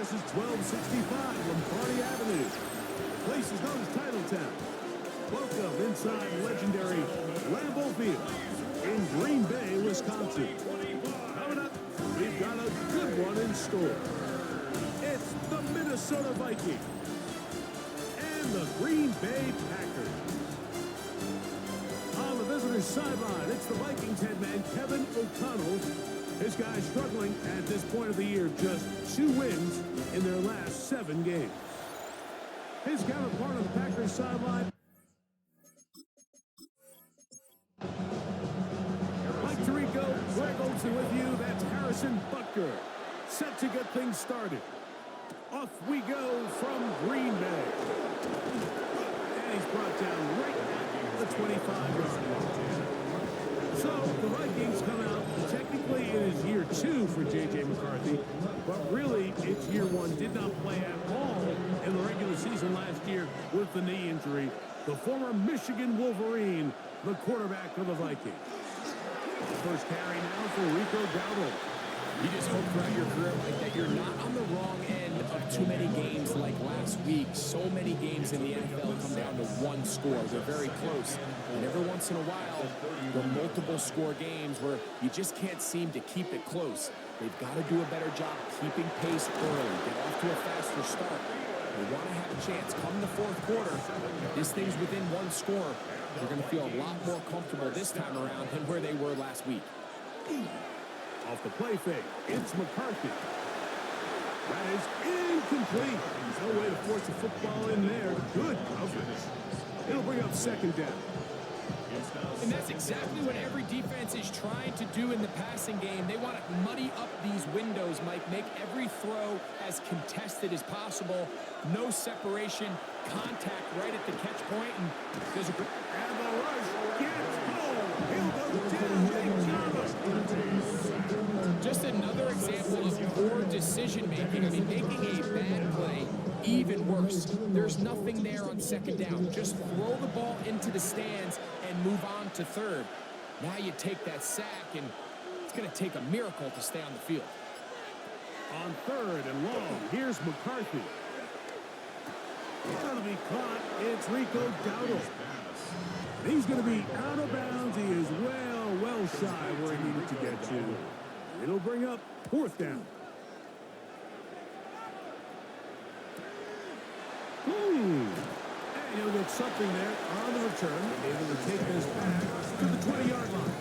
address is 1265 Lombardi Avenue. The place is known as Titletown. Welcome inside legendary Lambeau Field in Green Bay, Wisconsin. Coming up, we've got a good one in store. It's the Minnesota Vikings and the Green Bay Packers. On the visitor's sideline, it's the Vikings head man, Kevin O'Connell. His guys struggling at this point of the year, just 2 wins in their last 7 games. His counterpart on the Packers sideline, Mike Tirico, Greg Olsen with you. That's Harrison Butker, set to get things started. Off we go from Green Bay. And he's brought down right at the 25-yard line. So the Vikings come out. Technically, it is year 2 for J.J. McCarthy, but really, it's year 1. Did not play at all in the regular season last year with the knee injury. The former Michigan Wolverine, the quarterback of the Vikings. First carry now for Rico Dowdle. You just hope throughout your career like that you're not on the wrong end of too many games like last week. So many games in the NFL come down to 1 score. They're very close. And every once in a while, there are multiple score games where you just can't seem to keep it close. They've got to do a better job keeping pace early, get off to a faster start. They want to have a chance come the 4th quarter. This thing's within 1 score. They're going to feel a lot more comfortable this time around than where they were last week. Off the play fake, it's McCarthy. That is incomplete. No way to force the football in there. Good coverage. It'll bring up 2nd down. And that's exactly what every defense is trying to do in the passing game. They want to muddy up these windows, Mike, make every throw as contested as possible. No separation, contact right at the catch point. And there's a... And the rush gets home. He'll go down. Big job. Just another example of poor decision-making. I mean, making a bad play even worse. There's nothing there on 2nd down. Just throw the ball into the stands and move on to 3rd. Now you take that sack, and it's going to take a miracle to stay on the field. On 3rd and long, here's McCarthy. It's going to be caught. It's Rico Dowdle. He's going to be out of bounds. He is well shy where he needed to get to. It'll bring up 4th down. And he'll get something there on the return. Able to take this back to the 20-yard line.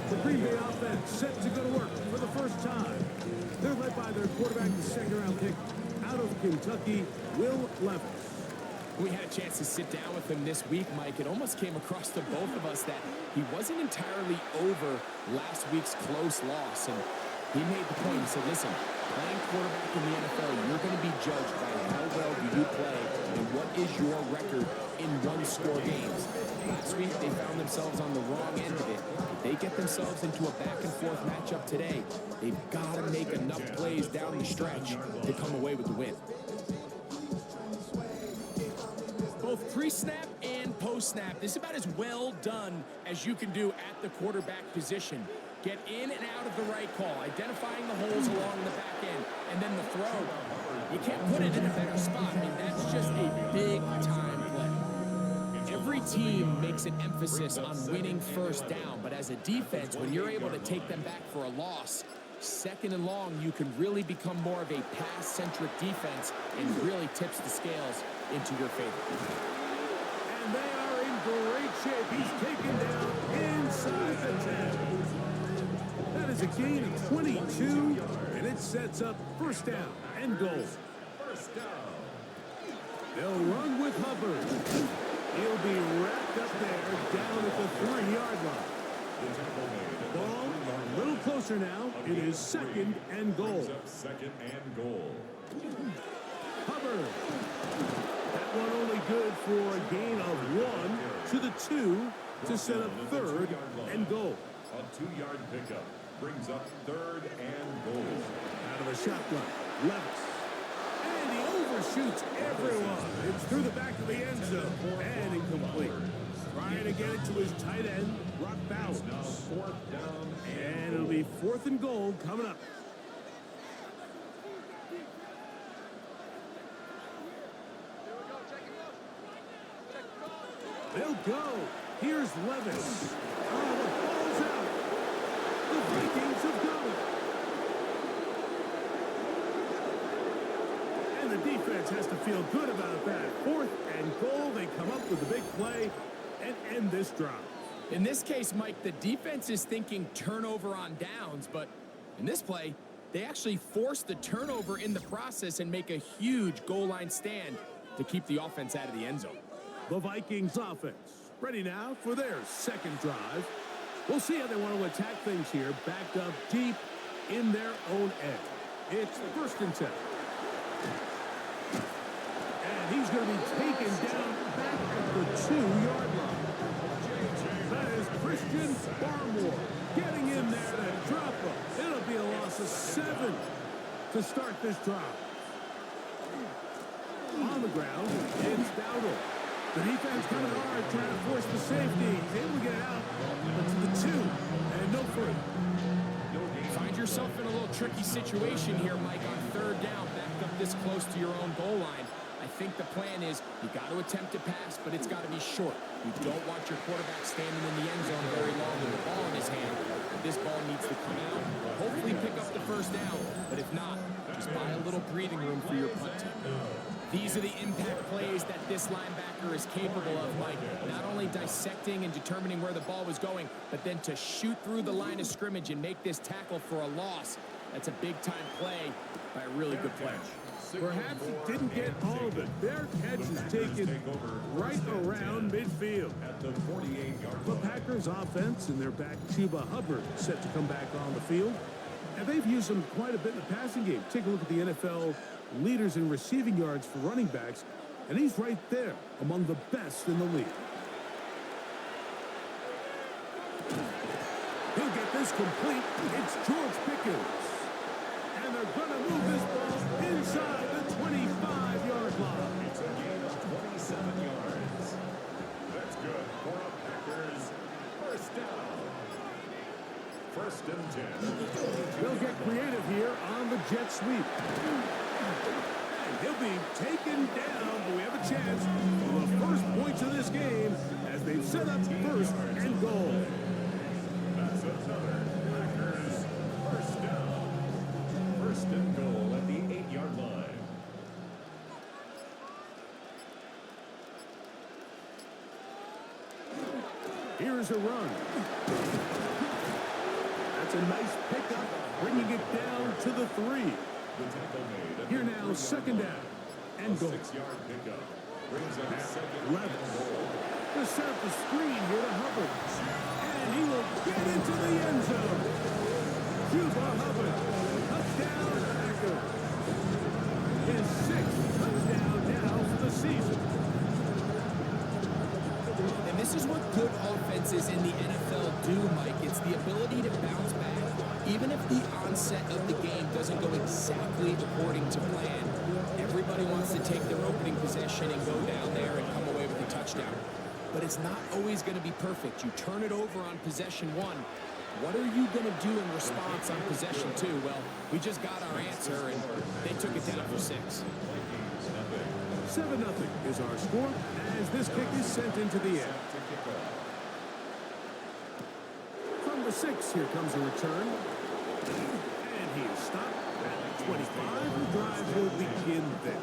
The Green Bay offense set to go to work for the first time. They're led by their quarterback, the 2nd-round pick out of Kentucky, Will Levis. We had a chance to sit down with him this week, Mike. It almost came across to both of us that he wasn't entirely over last week's close loss. And he made the point. He said, listen, playing quarterback in the NFL, you're going to be judged by how well do you play and what is your record in 1-score games. Last week, they found themselves on the wrong end of it. If they get themselves into a back-and-forth matchup today, they've got to make enough plays down the stretch to come away with the win. Both pre-snap and post-snap, this is about as well done as you can do at the quarterback position. Get in and out of the right call, identifying the holes along the back end, and then the throw. You can't put it in a better spot. I mean, that's just a big-time play. Every team makes an emphasis on winning 1st down, but as a defense, when you're able to take them back for a loss, 2nd and long, you can really become more of a pass-centric defense and really tips the scales into your favor. And they are in great shape. He's taken down inside the 10. That is a gain of 22, and it sets up 1st down and goal. They'll run with Hubbard. He'll be wrapped up there down at the 3-yard line. Ball a little closer now. It is 2nd and goal. 2nd and goal. Hubbard. That one only good for a gain of 1 to the 2 to set up 3rd and goal. A 2-yard pickup brings up 3rd and goal. Out of the shotgun, Levis. And he overshoots everyone. It's through the back of the end zone and incomplete. Trying to get it to his tight end, Brock Bowers. And it'll be 4th and goal coming up. They'll go. Here's Levis. Oh, the ball's out. The Vikings have got it. And the defense has to feel good about that. 4th and goal. They come up with the big play and end this drive. In this case, Mike, the defense is thinking turnover on downs, but in this play, they actually force the turnover in the process and make a huge goal line stand to keep the offense out of the end zone. The Vikings offense ready now for their second drive. We'll see how they want to attack things here, backed up deep in their own end. It's 1st and 10. And he's going to be taken down back at the 2-yard line. That is Christian Barmore getting in there to drop him. It'll be a loss of 7 to start this drive. On the ground, it's Dowdle. The defense coming hard, trying to force the safety. He's able to get it out, but to the 2, and no free. Find yourself in a little tricky situation here, Mike, on 3rd down, backed up this close to your own goal line. I think the plan is you got to attempt to pass, but it's got to be short. You don't want your quarterback standing in the end zone very long with the ball in his hand. This ball needs to come out, hopefully pick up the 1st down, but if not, just buy a little breathing room for your punt team. These are the impact plays that this linebacker is capable of, Mike. Not only dissecting and determining where the ball was going, but then to shoot through the line of scrimmage and make this tackle for a loss. That's a big-time play by a really good player. Perhaps it didn't get all of it. Their catch is taken right around midfield. At the 48-yard The line. Packers offense and their back Chuba Hubbard set to come back on the field. And they've used him quite a bit in the passing game. Take a look at the NFL leaders in receiving yards for running backs, and he's right there among the best in the league. He'll get this complete. It's George Pickens. And they're going to move this ball inside the 25-yard line. It's a gain of 27 yards. That's good for a Packers 1st down. 1st and 10. They'll get creative here on the jet sweep. And he'll be taken down, but we have a chance for the first points of this game as they've set up 1st and goal. That's another Packers 1st down. 1st and goal at the 8-yard line. Here's a run. That's a nice pickup, bringing it down to the 3. The tackle made at Here the now, 2nd down and goal. 6-yard pickup. Brings up 2nd Levis. and goal. They set up the screen here to Hubbard. And he will get into the end zone. Cuba Hubbard. Touchdown, Packers. His 6th touchdown now for the season. And this is what good offenses in the NFL do, Mike. It's the ability to bounce back. Even if the onset of the game doesn't go exactly according to plan, everybody wants to take their opening possession and go down there and come away with a touchdown. But it's not always going to be perfect. You turn it over on possession 1. What are you going to do in response on possession 2? Well, we just got our answer, and they took it down for 6. 7-0 is our score as this kick is sent into the air. From the 6, here comes a return. And he is stopped at the 25. The drive will begin there.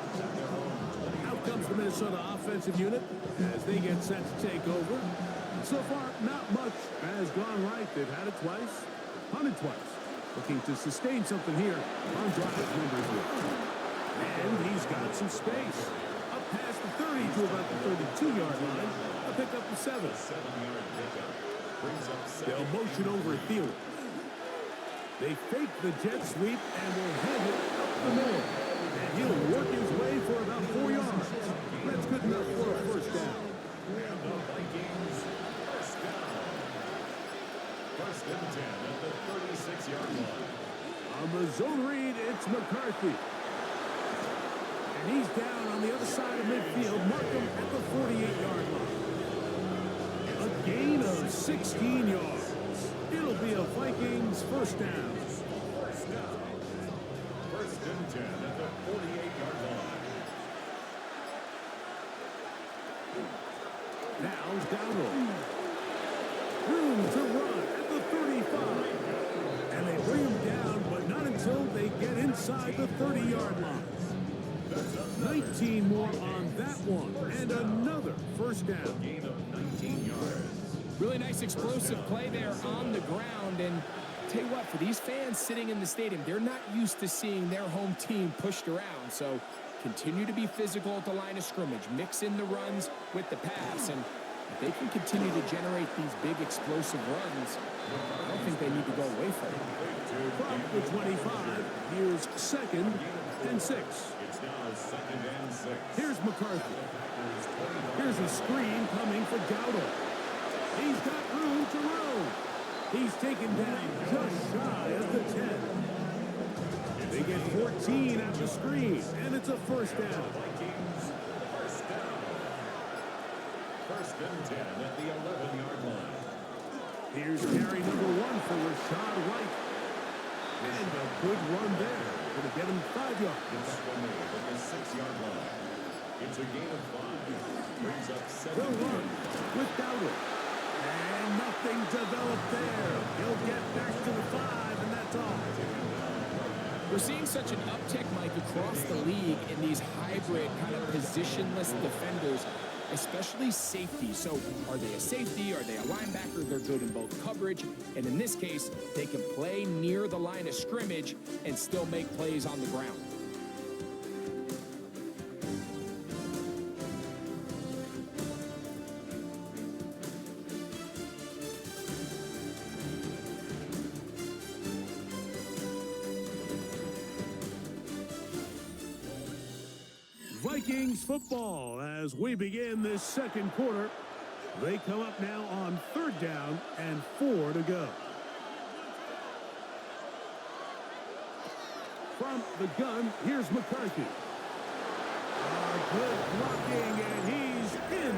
Out comes the Minnesota offensive unit as they get set to take over. So far, not much has gone right. They've had it twice, punted twice. Looking to sustain something here on drive number 3. And he's got some space. Up past the 30 to about the 32-yard line. A pickup of 7. 7-yard pickup. Brings up 7. They'll motion over Thielen. They fake the jet sweep and will head it up the middle. And he'll work his way for about 4 yards. That's good enough for a 1st down. And the Vikings 1st down. 1st and 10 at the 36-yard line. On the zone read, it's McCarthy. And he's down on the other side of midfield. Mark him at the 48-yard line. A gain of 16 yards. It'll be a Vikings 1st down. 1st down. 1st and 10 at the 48-yard line. Now Dowdle. Room to run at the 35. And they bring him down, but not until they get inside the 30-yard line. 19 more on that one, and another first down. Gain of 19 yards. Really nice explosive play there on the ground. And tell you what, for these fans sitting in the stadium, they're not used to seeing their home team pushed around. So continue to be physical at the line of scrimmage. Mix in the runs with the pass. And if they can continue to generate these big explosive runs, I don't think they need to go away from it. From the 25, here's 2nd and 6. It's now 2nd and 6. Here's McCarthy. Here's a screen coming for Dowdle. He's got room to roam. He's taken down just shy of the 10. They get 14 at the screen, and it's a first down. Vikings, first down. 1st and 10 at the 11-yard line. Here's carry number 1 for Rashad White. And a good run there. Going to get him 5 yards. It's one made at the 6-yard line. It's a gain of 5. Brings up 7. They'll run with Dowdle. And nothing developed there. He'll get back to the 5, and that's all. We're seeing such an uptick, Mike, across the league in these hybrid kind of positionless defenders, especially safety. So are they a safety? Are they a linebacker? They're good in both coverage. And in this case, they can play near the line of scrimmage and still make plays on the ground. Vikings football as we begin this second quarter. They come up now on 3rd down and 4 to go. From the gun, here's McCarthy. Good blocking, and he's in.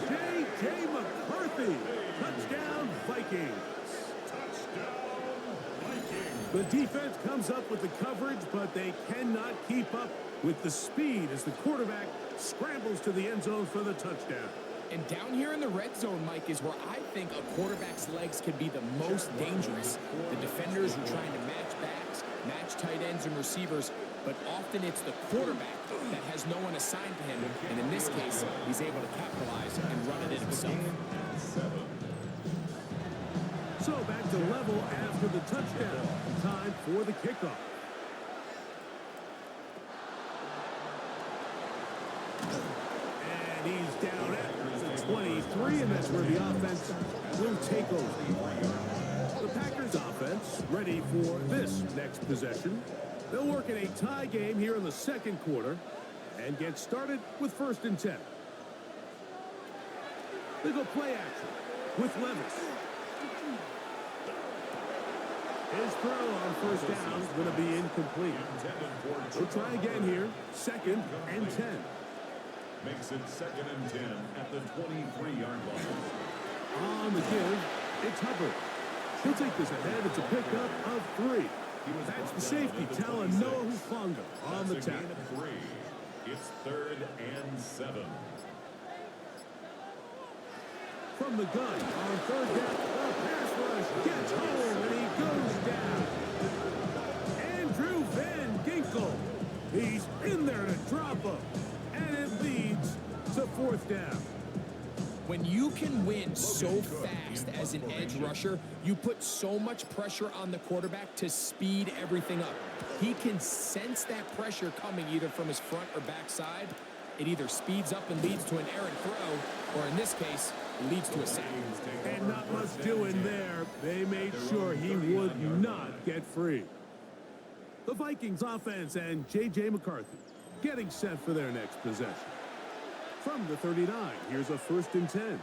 J.J. McCarthy. Touchdown, Vikings. The defense comes up with the coverage, but they cannot keep up with the speed as the quarterback scrambles to the end zone for the touchdown. And down here in the red zone, Mike, is where I think a quarterback's legs can be the most dangerous. The defenders are trying to match backs, match tight ends and receivers, but often it's the quarterback that has no one assigned to him. And in this case, he's able to capitalize and run it in himself. So back to level after the touchdown. Time for the kickoff. And he's down at the 23, and that's where the offense will take over. The Packers offense ready for this next possession. They'll work in a tie game here in the second quarter and get started with 1st and 10. They go play action with Levis. His throw on 1st down is going to be incomplete. We'll try again here. 2nd and 10. Makes it 2nd and 10 at the 23-yard line. On the give, it's Hubbard. He'll take this ahead. It's a pickup of 3. That's the safety, Talanoa Hufanga on the tackle. 3. It's 3rd and 7. From the gun on 3rd down, the pass rush gets home, and he goes down. Andrew Van Ginkel. He's in there to drop him, and it leads to 4th down. When you can win so fast as an edge rusher, you put so much pressure on the quarterback to speed everything up. He can sense that pressure coming either from his front or back side. It either speeds up and leads to an errant throw, or in this case, it leads to a sack. And not much doing there. They made sure he would not get free. The Vikings offense and J.J. McCarthy getting set for their next possession. From the 39, here's a 1st and 10.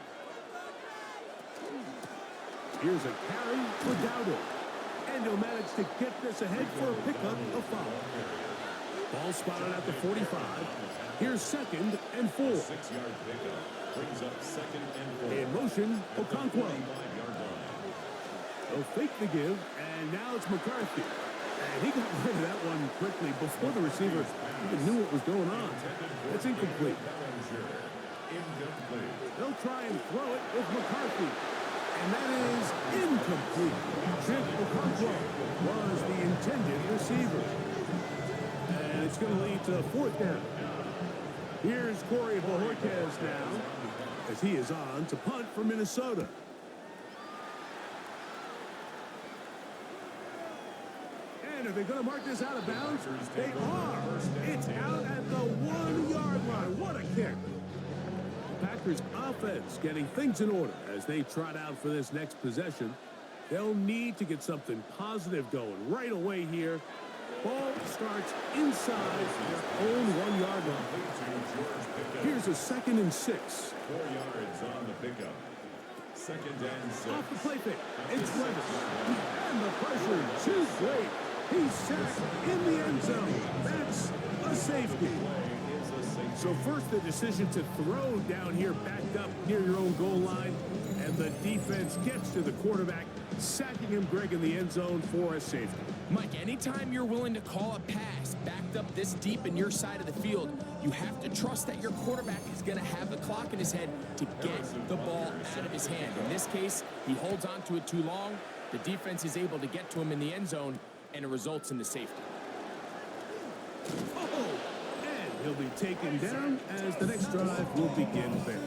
Here's a carry for Dowdle. And he'll manage to get this ahead for a pickup of 5. Ball spotted at the 45. Here's 2nd and 4. 6-yard pickup brings up 2nd and 4. In motion, Okonkwo. 25-yard line. They'll fake the give, and now it's McCarthy. And he got rid of that one quickly before the receiver even knew what was going on. That's incomplete. Incomplete. They'll try and throw it with McCarthy. And that is incomplete. Jake McCarthy was the intended receiver. And it's going to lead to fourth down. Here's Corey Bojorquez now, as he is on to punt for Minnesota. And are they going to mark this out of bounds? They are. It's out at the 1-yard line. What a kick. Packers offense getting things in order as they trot out for this next possession. They'll need to get something positive going right away here. Ball starts inside their own 1-yard line. Here's a 2nd and 6. 4 yards on the pickup. 2nd and 6. Off the play fake. It's Levis. And the pressure too great. He's sacked in the end zone. That's a safety. So first the decision to throw down here backed up near your own goal line. And the defense gets to the quarterback, sacking him, Greg, in the end zone for a safety. Mike, anytime you're willing to call a pass backed up this deep in your side of the field, you have to trust that your quarterback is going to have the clock in his head to get the ball out of his hand. In this case, he holds on to it too long. The defense is able to get to him in the end zone, and it results in the safety. Oh, and he'll be taken down as the next drive will begin there.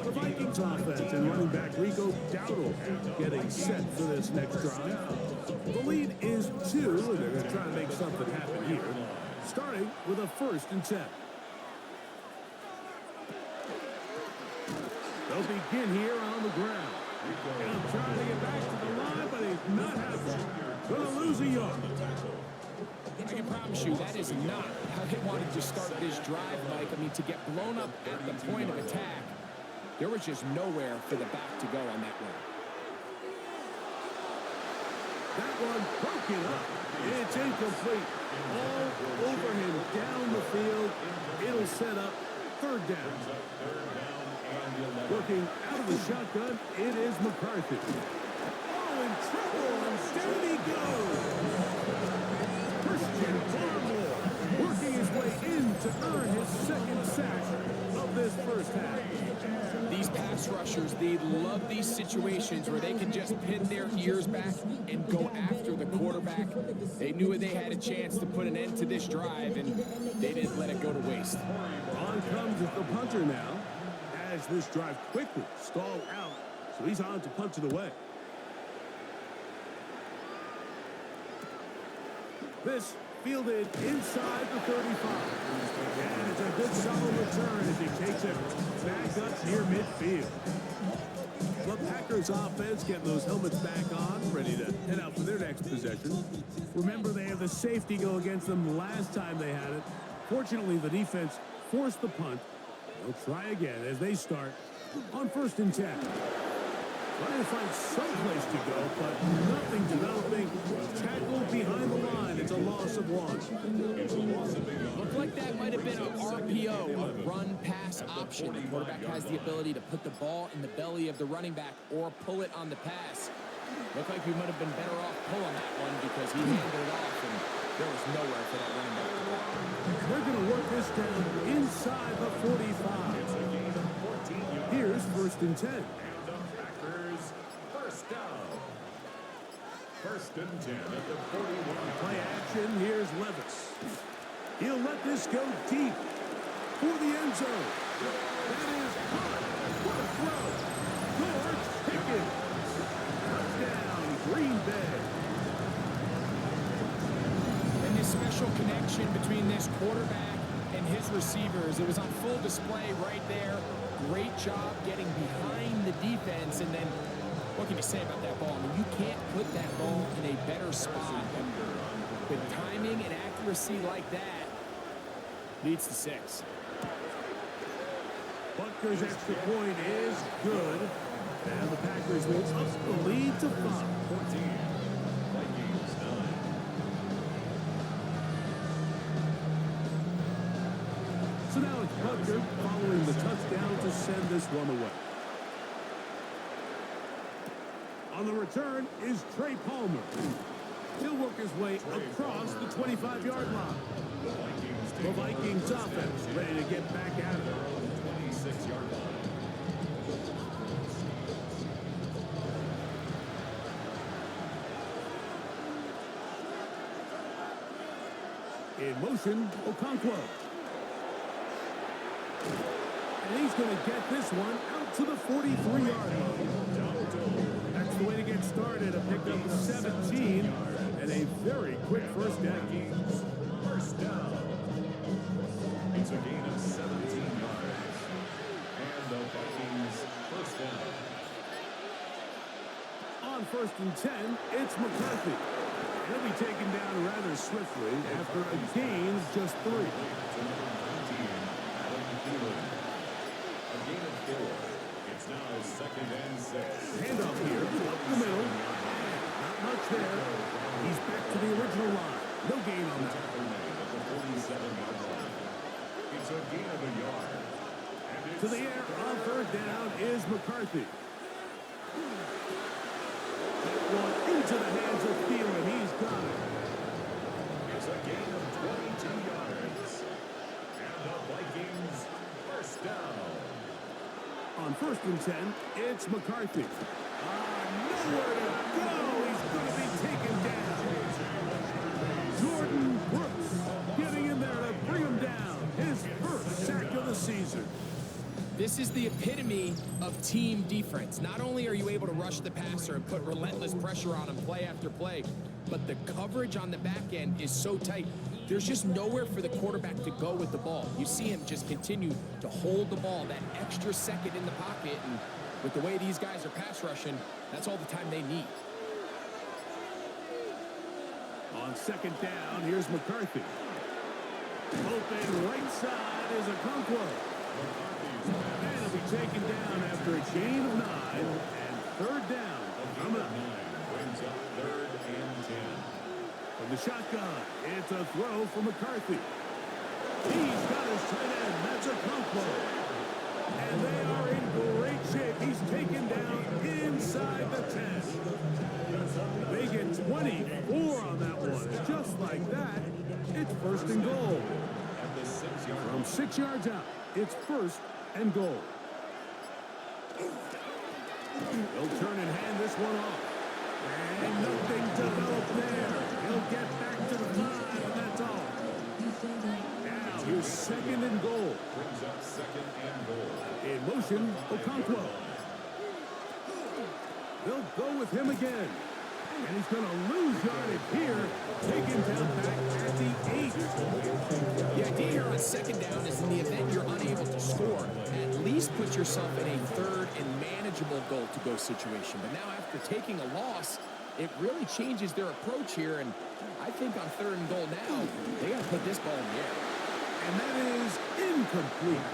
The Vikings offense and running back Rico Dowdle getting set for this next drive. The lead is 2, and they're going to try to make something happen here, starting with a 1st and 10. They'll begin here on the ground. And trying to get back to the line, but he's not happening. Going to lose a yard. I can promise you that is not how they wanted to start this drive, Mike. I mean, to get blown up at the point of attack, there was just nowhere for the back to go on that one. That one broken up. It's incomplete. All over him down the field. It'll set up 3rd down. Working out of the shotgun, it is McCarthy. Oh, in trouble, and down he goes. Christian Barmore working his way in to earn his 2nd sack of this first half. These pass rushers, they love these situations where they can just pin their ears back and go after the quarterback. They knew they had a chance to put an end to this drive, and they didn't let it go to waste. On comes the punter now, as this drive quickly stalled out, so he's on to punt it away. This fielded inside the 35. And it's a good solid return as he takes it back up near midfield. The Packers offense getting those helmets back on, ready to head out for their next possession. Remember, they have the safety go against them last time they had it. Fortunately, the defense forced the punt. They'll try again as they start on 1st and 10. Trying to find some place to go, but nothing developing. Tackled behind the line. It's a loss of 1. Looked like that might have been an RPO, a run-pass option. The quarterback has the ability to put the ball in the belly of the running back or pull it on the pass. Looked like he might have been better off pulling that one because he handed it off, and there was nowhere for that running back to go. They're going to work this down inside the 45. Here's 1st and 10. First down. 1st and 10 at the 41. Play action. Here's Levis. He'll let this go deep for the end zone. That is caught. What a throw. George Pickens. Touchdown, Green Bay. And this special connection between this quarterback and his receivers, it was on full display right there. Great job getting behind the defense, and then what can you say about that ball? I mean, you can't put that ball in a better spot. With timing and accuracy like that, leads to 6. Butker's extra point is good. And the Packers will up the lead to 5. 14. Vikings 9. So now it's Butker following the touchdown to send this one away. On the return is Trey Palmer. He'll work his way across the 25-yard line. The Vikings offense ready to get back at it. In motion, Okonkwo. And he's going to get this one out to the 43-yard line. That's the way to get started. A pickup of 17 and a very quick first down. First down. It's a gain of 17 yards. And the Vikings first down. On 1st and 10, it's McCarthy. He'll be taken down rather swiftly after a gain of just 3. A gain of 4. It's now 2nd and 6. Handoff here, up the middle. Not much there. He's back to the original line. No gain on that. At the 47-yard line. It's a gain of a yard. And To the air on 3rd down is McCarthy. That one into the hands of Thielen. He's got it. it's a gain of 22 yards. And the Vikings first down. On 1st and 10, it's McCarthy. Nowhere to go. He's going to be taken down. Jordan Brooks getting in there to bring him down. His first sack of the season. This is the epitome of team defense. Not only are you able to rush the passer and put relentless pressure on him play after play, but the coverage on the back end is so tight. There's just nowhere for the quarterback to go with the ball. You see him just continue to hold the ball that extra second in the pocket, and with the way these guys are pass rushing, that's all the time they need. On 2nd down, here's McCarthy. Open right side is Okonkwo. And he'll be taken down after a gain of 9 and 3rd down. Coming up. Brings up 3rd and 10. From the shotgun, it's a throw for McCarthy. He's got his tight end. That's Okonkwo. And they are in great shape. He's taken down inside the 10. They get 24 on that one. Just like that, it's 1st and goal. At the 6-yard From 6 yards out, it's 1st and goal. They'll turn and hand this one off. And nothing developed there. He'll get back to the 5, and that's all. Now here's 2nd and goal. brings up 2nd and goal. In motion, Okonkwo. They'll go with him again. And he's going to lose yardage here. Taken down back at the 8. The idea here on 2nd down is in the event you're unable to score, at least put yourself in a 3rd and manageable goal-to-go situation. But now after taking a loss, it really changes their approach here. And I think on 3rd and goal now, they got to put this ball in the air. And that is incomplete.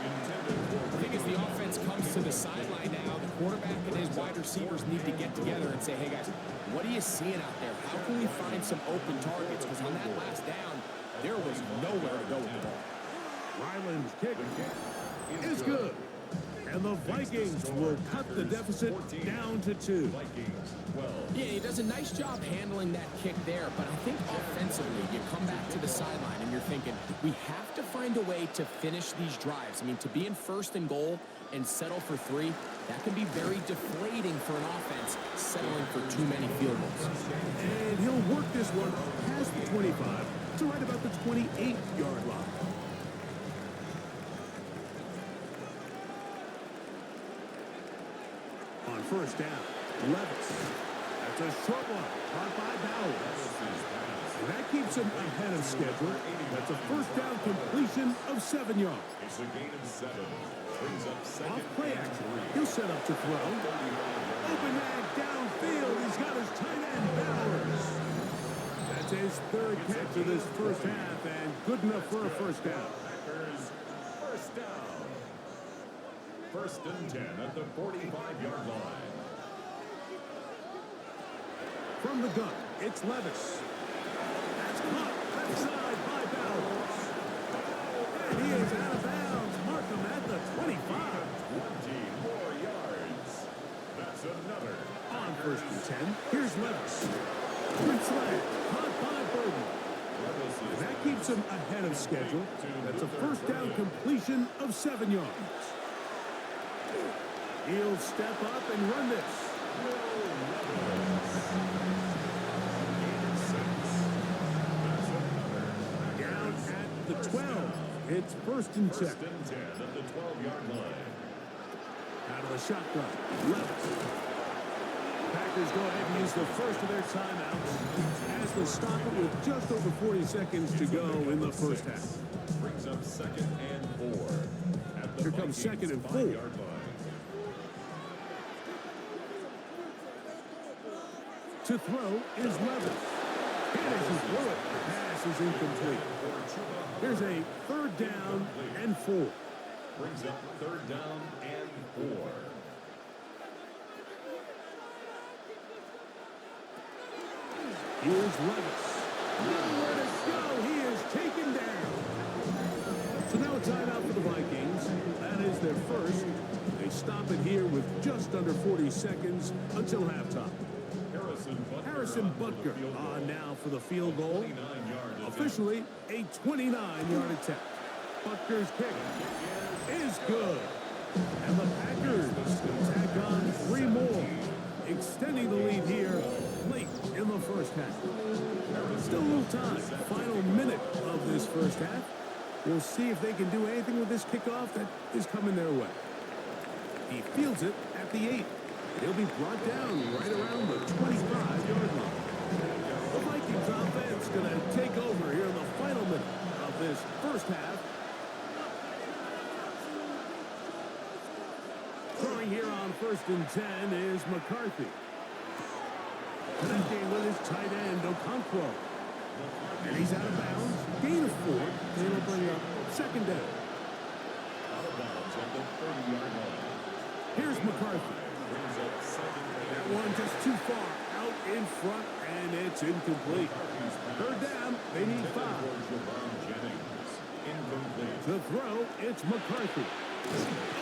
I think as the offense comes to the sideline now, the quarterback and his wide receivers need to get together and say, hey, guys, what are you seeing out there? How can we find some open targets? Because on that last down, there was nowhere to go with the ball. Ryland's kick is good. And the Vikings will cut the deficit down to 2. Vikings 12. Yeah, he does a nice job handling that kick there, but I think offensively, you come back to the sideline and you're thinking, we have to find a way to finish these drives. I mean, to be in 1st and goal and settle for 3, that can be very deflating for an offense settling for too many field goals. And he'll work this one past the 25 to right about the 28-yard line. On 1st down, Levis. That's a short one, caught by Bowers. And that keeps him ahead of schedule. That's a 1st down completion of 7 yards. It's a gain of 7. Brings up 2nd Off play and action. 3. He'll set up to throw. Open man downfield. He's got his tight end, Bowers. That's his 3rd catch of this 1st half, and good enough for a 1st down. Packers first down. 1st and 10 at the 45-yard line. From the gun, it's Levis. That's caught left side by Bowers. And he is out of bounds. Mark him at the 25. 20 more yards. That's another. On 1st and 10, here's Levis. Good slant, caught by Burton. And that keeps him ahead of schedule. That's a 1st down completion of 7 yards. He'll step up and run this. at the 12. It's first and 10. First and 10 at the 12-yard line. Out of the shotgun. Levis. Packers go ahead and use the first of their timeouts as they stop it with just over 40 seconds to go in the first half. Brings up second and 4. At the Here comes second and 4. 5-yard line. To throw is Levis. Hit as he threw it. The pass is incomplete. Here's a third down and 4. Brings up third down and 4. Here's Levis. Nowhere to go. He is taken down. So now a timeout for the Vikings. That is their first. They stop it here with just under 40 seconds until halftime. Harrison Butker on now for the field goal. Officially a 29-yard attempt. Butker's kick is good. And the Packers will tack on 3 more, extending the lead here late in the first half. Still a little time. Final minute of this first half. We'll see if they can do anything with this kickoff that is coming their way. He fields it at the 8. He'll be brought down right around the 25-yard line. The Vikings offense going to take over here in the final minute of this first half. Throwing here on first and 10 is McCarthy. Connecting with his tight end, Okonkwo. And he's out of bounds. Gain of 4. And it'll bring up second down. Out of bounds at the 30-yard line. Here's McCarthy. That one just too far out in front, and it's incomplete. Third down, they need 5. The throw, it's McCarthy.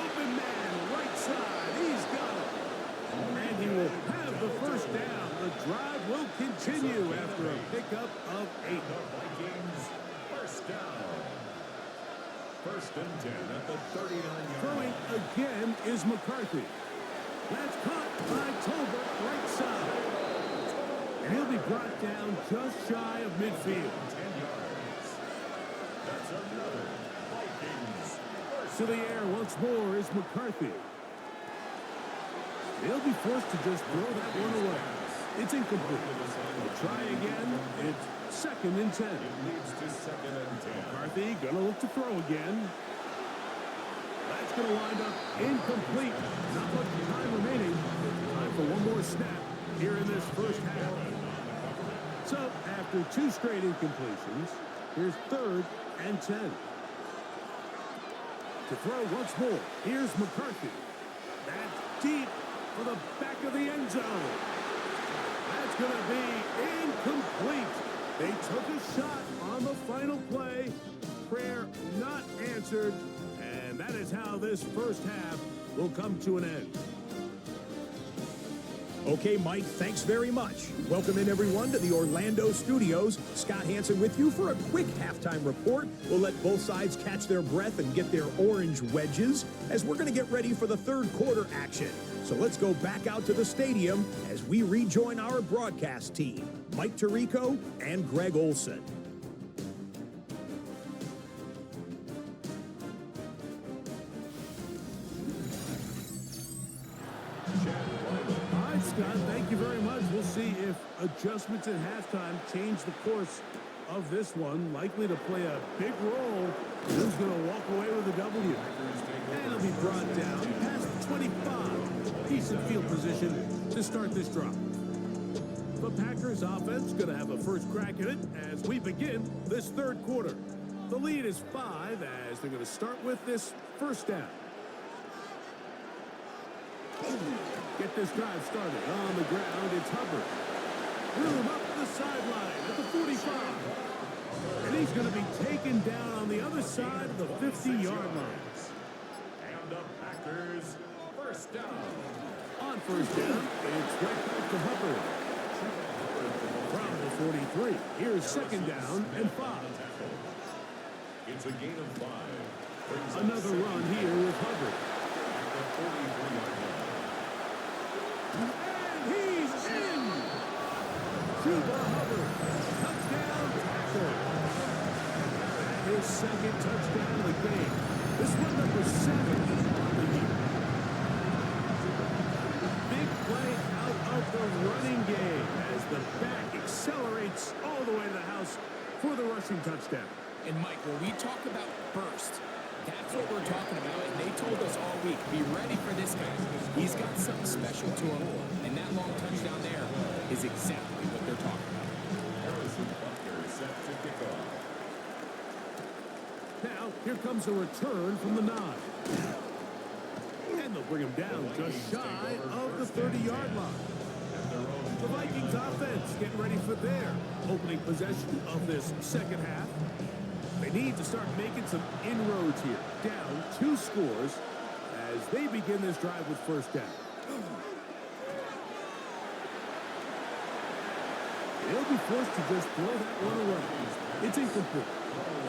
Open man, right side, he's got it. And he will have the first down. The drive will continue after a pickup of 8. Vikings first down. First and 10 at the 39-yard Throwing again is McCarthy. That's caught by Tolbert, right side. And he'll be brought down just shy of midfield. 10 yards. That's another Vikings. To the air once more is McCarthy. He'll be forced to just throw that one away. It's incomplete. They'll try again. It's second and 10. It leads to second and 10. McCarthy going to look to throw again. That's going to wind up incomplete. Not much time remaining. Time for one more snap here in this first half. So, after 2 straight incompletions, here's third and 10. To throw once more, here's McCarthy. That's deep for the back of the end zone. That's going to be incomplete. They took a shot on the final play. Prayer not answered. And that is how this first half will come to an end. Okay, Mike, thanks very much. Welcome in, everyone, to the Orlando studios. Scott Hansen with you for a quick halftime report. We'll let both sides catch their breath and get their orange wedges as we're going to get ready for the third quarter action. So let's go back out to the stadium as we rejoin our broadcast team, Mike Tirico and Greg Olson. Scott, thank you very much. We'll see if adjustments at halftime change the course of this one. Likely to play a big role. Who's going to walk away with a W? And it'll be brought down past 25. Decent field position to start this drive. The Packers offense going to have a first crack at it as we begin this third quarter. The lead is 5 as they're going to start with this first down. Get this drive started on the ground. It's Hubbard. Room up the sideline at the 45. And he's going to be taken down on the other side of the 50-yard line. And the Packers first down. On first down, it's right back to Hubbard. From the 43, here's second down and 5. It's a gain of 5. Another run here with Hubbard. At the 43-yard line. And he's in! Cuba Hubbard, touchdown tackle. That is second touchdown of the game. This one number 7 on the year. Big play out of the running game as the back accelerates all the way to the house for the rushing touchdown. And Mike, when we talk about burst, that's what we're talking about. And they told us all week, be ready for this guy. He's got something special to him. And that long touchdown there is exactly what they're talking about. Harrison Butker is set to kick off. Now, here comes a return from the 9. And they'll bring him down just shy of the 30-yard line. The Vikings offense getting ready for their opening possession of this second half. They need to start making some inroads here. Down 2 scores as they begin this drive with first down. They'll be forced to just throw that one away. It's incomplete.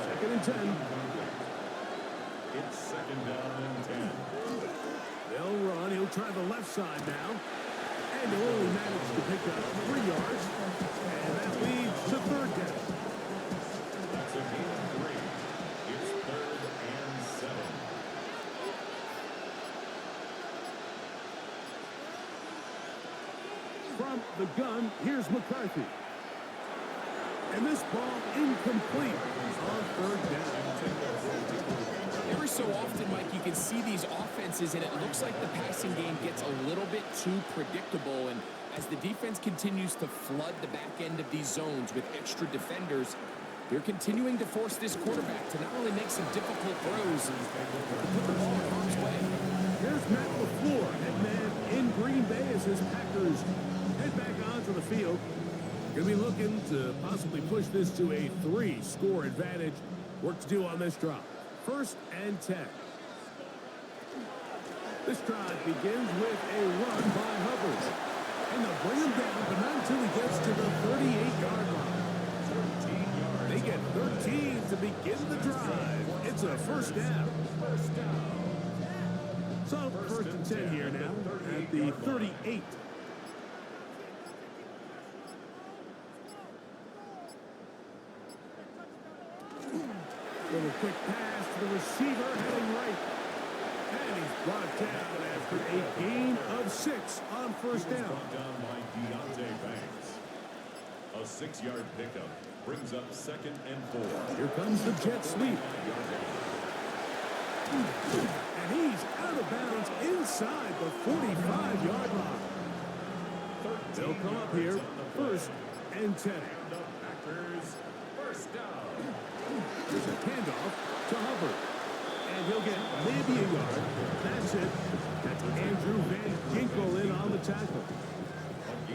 Second and 10. It's second down and 10. They'll run. He'll try the left side now. And they'll only manage to pick up 3 yards. And that leads to third down. That's a gain of 3. It's third and 7. From the gun, here's McCarthy. And this ball incomplete on third down. Every so often, Mike, you can see these offenses, and it looks like the passing game gets a little bit too predictable. And as the defense continues to flood the back end of these zones with extra defenders, they're continuing to force this quarterback to not only make some difficult throws, but put the ball in harm's way. Here's Matt LaFleur, head man in Green Bay as his Packers head back onto the field. Going to be looking to possibly push this to a 3-score advantage. Work to do on this drive. First and 10. This drive begins with a run by Hubbard. And they'll bring him down, but not until he gets to the 38-yard line. 13 yards. They get 13 to begin the drive. It's a first down. First down. So first and 10 here now at the 38. Little quick pass to the receiver heading right. And he's brought down after a gain of 6 on first He was down. brought down by Deontay Banks. A 6-yard pickup brings up second and 4. Here comes the jet sweep. And he's out of bounds inside the 45-yard line. They'll come up here first and 10. The Packers first down. There's a handoff to Hubbard. And he'll get maybe a yard. That's it. That's Andrew Van Ginkel in on the tackle.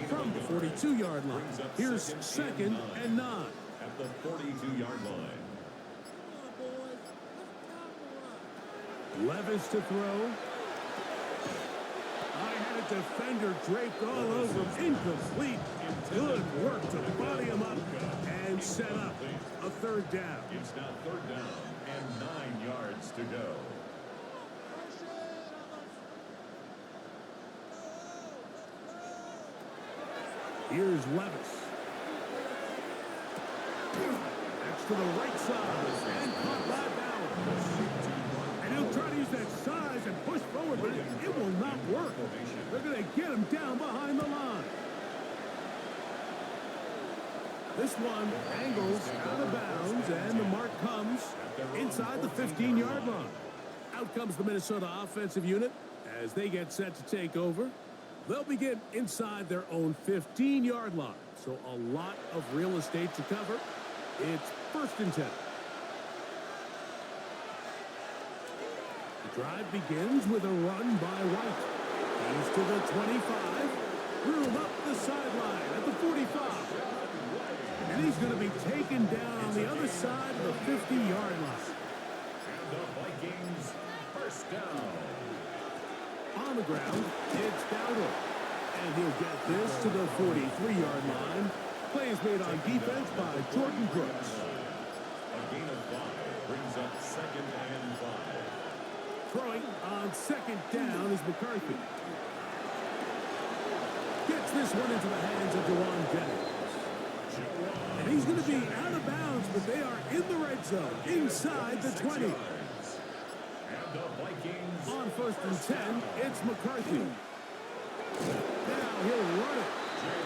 From the 42-yard line, here's second and 9. At the 42-yard line. Levis to throw. I had a defender draped all over him. Incomplete. Good work to body him up and set up a third down. It's now third down and 9 yards to go. Here's Levis. That's to the right side and caught by Bauer. And he'll try to use that size and push forward, but it will not work. They're going to get him down behind the line. This one angles out of bounds, and the mark comes inside the 15-yard line. Out comes the Minnesota offensive unit as they get set to take over. They'll begin inside their own 15-yard line, so a lot of real estate to cover. It's first and 10. The drive begins with a run by White. He's to the 25. Room up the sideline at the 45. And he's going to be taken down on the other side of the 50-yard line. And the Vikings first down. On the ground, it's Dowdle. And he'll get this to the 43-yard line. Play is made on defense by Jordan Brooks. A gain of 5 brings up second and 5. Throwing on second down is McCarthy. Gets this one into the hands of Dewan Jennings. And he's going to be out of bounds but they are in the red zone, inside the 20. And the Vikings On 1st and 10, it's McCarthy. Now he'll run it.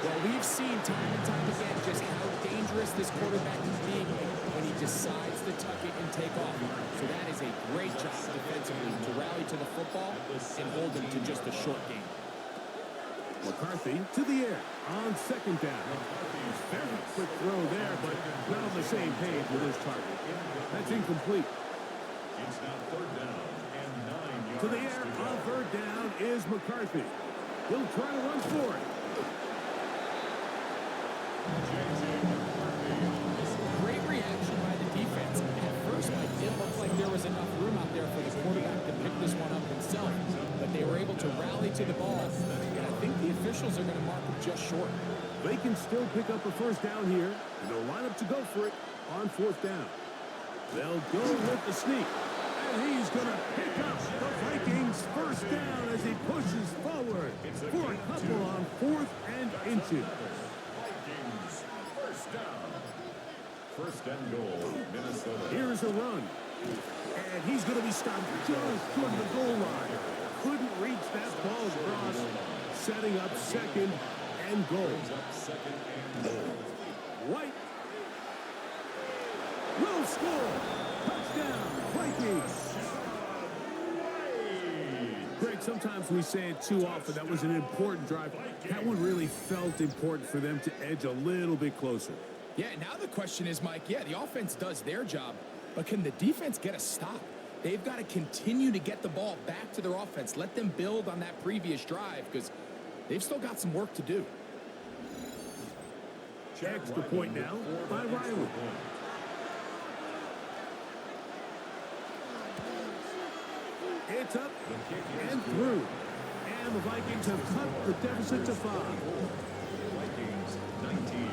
Well, we've seen time and time again just how dangerous this quarterback can be when he decides to tuck it and take off. So that is a great job defensively to rally to the football and hold him to just a short game. McCarthy to the air on 2nd down. Very quick throw there, but not on the same page with his target. That's incomplete. It's now 3rd down and 9 yards. To the air on 3rd down is McCarthy. He'll try to run for it. Great reaction by the defense. At first, Mike, it looked like there was enough room out there for the quarterback to pick this one up himself, but they were able to rally to the ball, and I think the officials are going to mark him just short. They can still pick up a 1st down here, and they'll line up to go for it on 4th down. They'll go with the sneak, and he's going to pick up the Vikings' 1st down as he pushes forward for a couple on 4th and inches. Vikings, 1st down. 1st and goal, Minnesota. Here's a run, and he's going to be stopped just short of the goal line. Couldn't reach that ball across, setting up 2nd and goal. Up 2nd and goal. White will score. Touchdown, Vikings. Greg, sometimes we say it too often. That was an important drive. That one really felt important for them to edge a little bit closer. Yeah, now the question is, Mike, yeah, the offense does their job, but can the defense get a stop? They've got to continue to get the ball back to their offense. Let them build on that previous drive because they've still got some work to do. Extra point now by Riley. It's up and through. And the Vikings have cut the deficit to 5. Vikings, 19.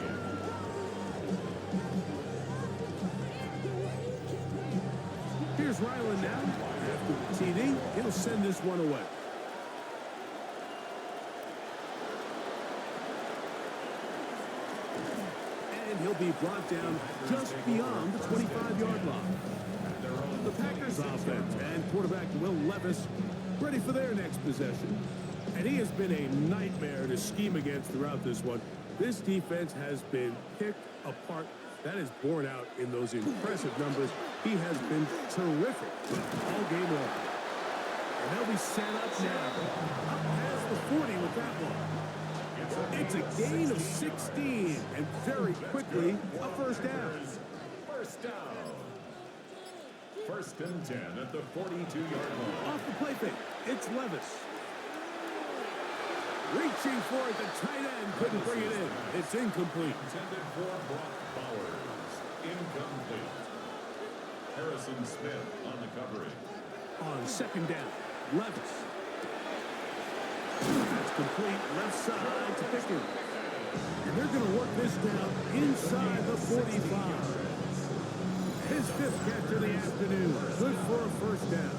Here's Ryland now. After the TD, he'll send this one away. And he'll be brought down just beyond the 25-yard line. The Packers offense and quarterback Will Levis ready for their next possession. And he has been a nightmare to scheme against throughout this one. This defense has been picked apart. That is borne out in those impressive numbers. He has been terrific all game long. And they'll be set up now. Up past the 40 with that one. It's a gain of 16, and very quickly, a 1st down. 1st down. 1st and 10 at the 42-yard line. Off the play fake, it's Levis. Reaching for it, the tight end couldn't bring it in. It's incomplete. Intended for Brock Bowers. Incomplete. Harrison Smith on the coverage. On 2nd down, Levis. That's complete, left side to Pickens. And they're going to work this down inside the 45. His 5th catch of the afternoon. Good for a 1st down.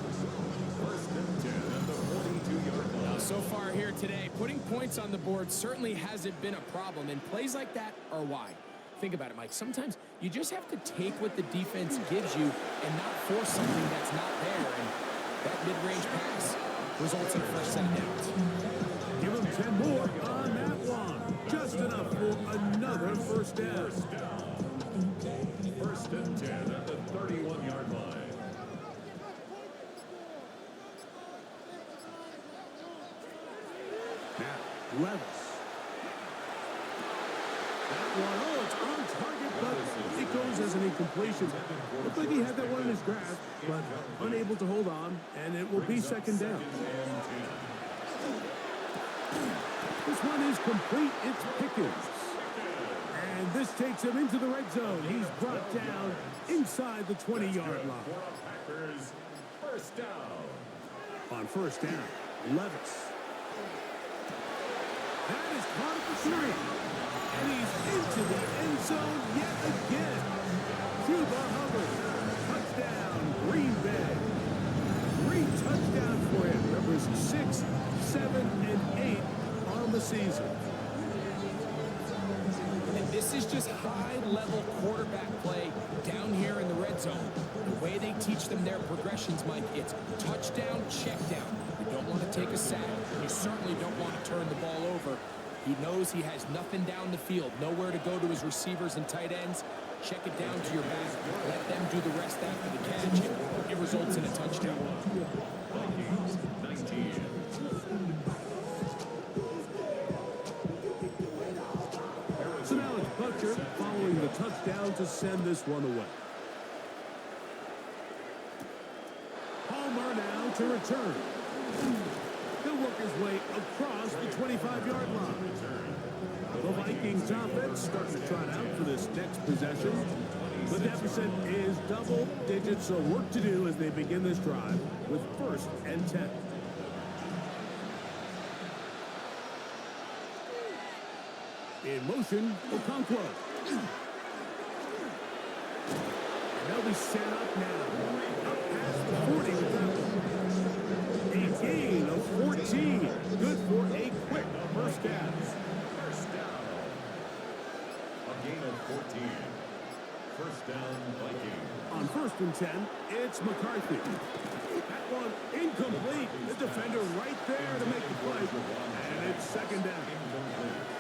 1st and 10 at the 42-yard line. So far here today, putting points on the board certainly hasn't been a problem, and plays like that are why. Think about it, Mike. Sometimes you just have to take what the defense gives you and not force something that's not there, and that mid-range pass results in a 1st set of downs. Give him 10 more on that one. Just enough for another 1st down. 1st and 10 at the 31-yard line. Now, Levis. That one, oh, it's on target, but it goes as an incompletion. Looked like he had that one in his grasp, but unable to hold on, and it will be 2nd down. This one is complete. It's Pickens. And this takes him into the red zone. He's brought down inside the 20-yard line. Packers, 1st down. On 1st down, Levis. That is caught at the 3. And he's into the end zone yet again. Cuba Hubbard. Touchdown, Green Bay. 3 touchdowns for him. Numbers 6, 7, and 8 on the season. And this This is just high-level quarterback play down here in the red zone. The way they teach them their progressions, Mike, it's touchdown, check down. You don't want to take a sack. You certainly don't want to turn the ball over. He knows he has nothing down the field, nowhere to go to his receivers and tight ends. Check it down to your back. Let them do the rest after the catch. It results in a touchdown. Vikings 19. So now it's Butker following the touchdown to send this one away. Palmer now to return. He'll work his way across the 25-yard line. The Vikings offense starting to trot out for this next possession. The deficit is double digits, so work to do as they begin this drive with 1st and 10. In motion, Okonkwo. They'll be set up now. Up past the 40 with that one. A gain of 14. Good for a quick first down. First down. A gain of 14. First down, Vikings. On 1st and 10, it's McCarthy. That one incomplete. The defender right there to make the play. And it's 2nd down. Incomplete.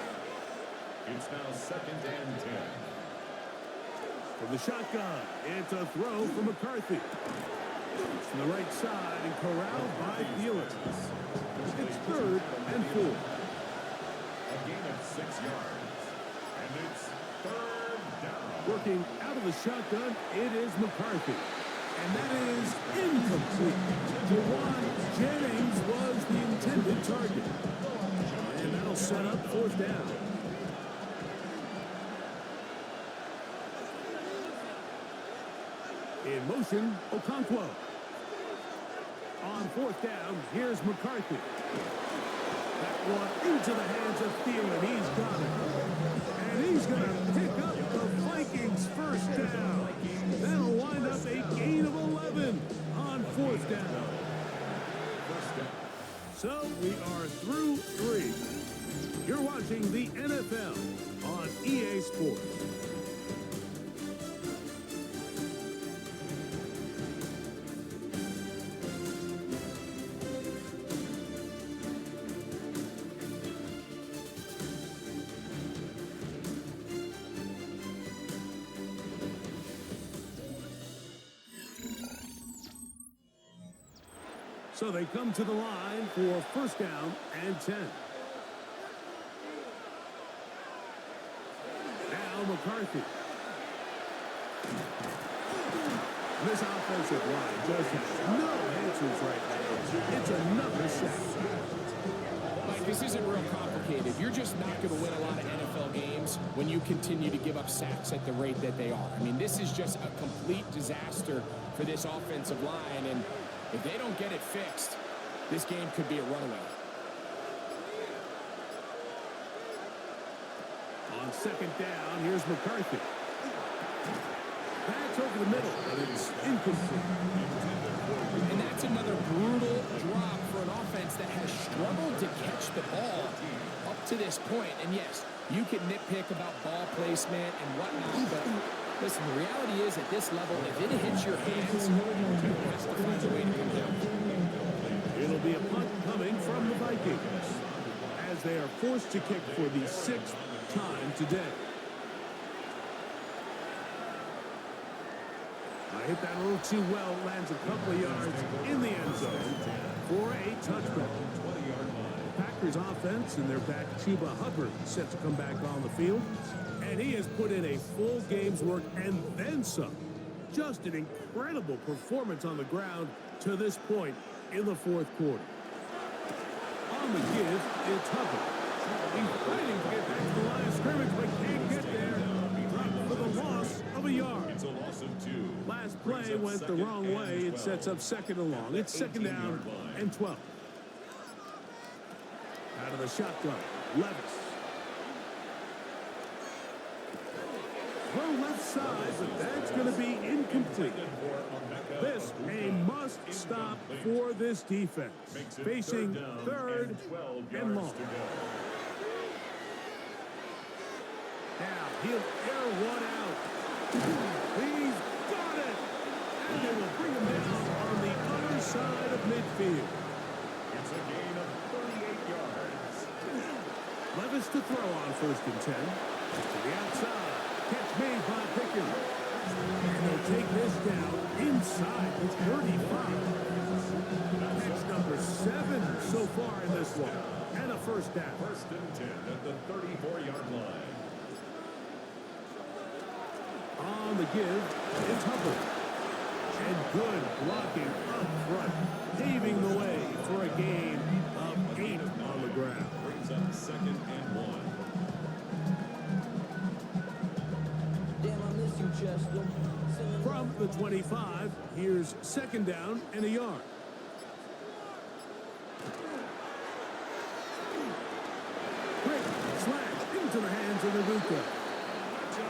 It's now 2nd and 10. From the shotgun, it's a throw for McCarthy. It's to the right side and corralled by Thielen. It's 3rd and 4. A gain of 6 yards. And it's 3rd down. Working out of the shotgun, it is McCarthy. And that is incomplete. Jawan Jennings was the intended target. And that'll set up 4th down. In motion, Okonkwo. On 4th down, here's McCarthy. That one into the hands of Thielen. He's got it. And he's going to pick up the Vikings' 1st down. That'll wind up a gain of 11 on 4th down. So we are through 3. You're watching the NFL on EA Sports. So they come to the line for 1st down and 10. Now McCarthy. This offensive line just has no answers right now. It's another sack. Mike, this isn't real complicated. You're just not going to win a lot of NFL games when you continue to give up sacks at the rate that they are. I mean, this is just a complete disaster for this offensive line, and if they don't get it fixed, this game could be a runaway. On 2nd down, here's McCarthy. That's over the middle, but it's incomplete. And that's another brutal drop for an offense that has struggled to catch the ball up to this point. And yes, you can nitpick about ball placement and whatnot, but listen, the reality is at this level, if it hits your hands, it has to find a way to come down. It'll be a punt coming from the Vikings as they are forced to kick for the 6th time today. I hit that a little too well. Lands a couple of yards in the end zone for a touchdown. The Packers offense and their back Chuba Hubbard set to come back on the field. And he has put in a full game's work and then some. Just an incredible performance on the ground to this point in the 4th quarter. On the give, it's Hubbard. He's fighting to get back to the line of scrimmage, but can't get there. Dropped for the loss of a yard. It's a loss of 2. Last play went the wrong way. It sets up 2nd and long. It's 2nd down and 12. Out of the shotgun, Levis. Throw left side, but that's going to be incomplete. This a must-stop for this defense. Facing 3rd and long. Now he'll air one out. He's got it. And they will bring him down on the other side of midfield. It's a gain of 38 yards. Levis to throw on 1st and 10. To the outside. Catch made by Pickens. And they'll take this down inside the 35. That's number 7 so far in this one. And a 1st down. 1st and 10 at the 34-yard line. On the give, it's Hubbard. And good blocking up front, paving the way for a gain of 8 on the ground. Brings up 2nd and 1. Damn, I miss you, Chester. From the 25, here's 2nd down and a yard. Quick slash into the hands of Ibuka.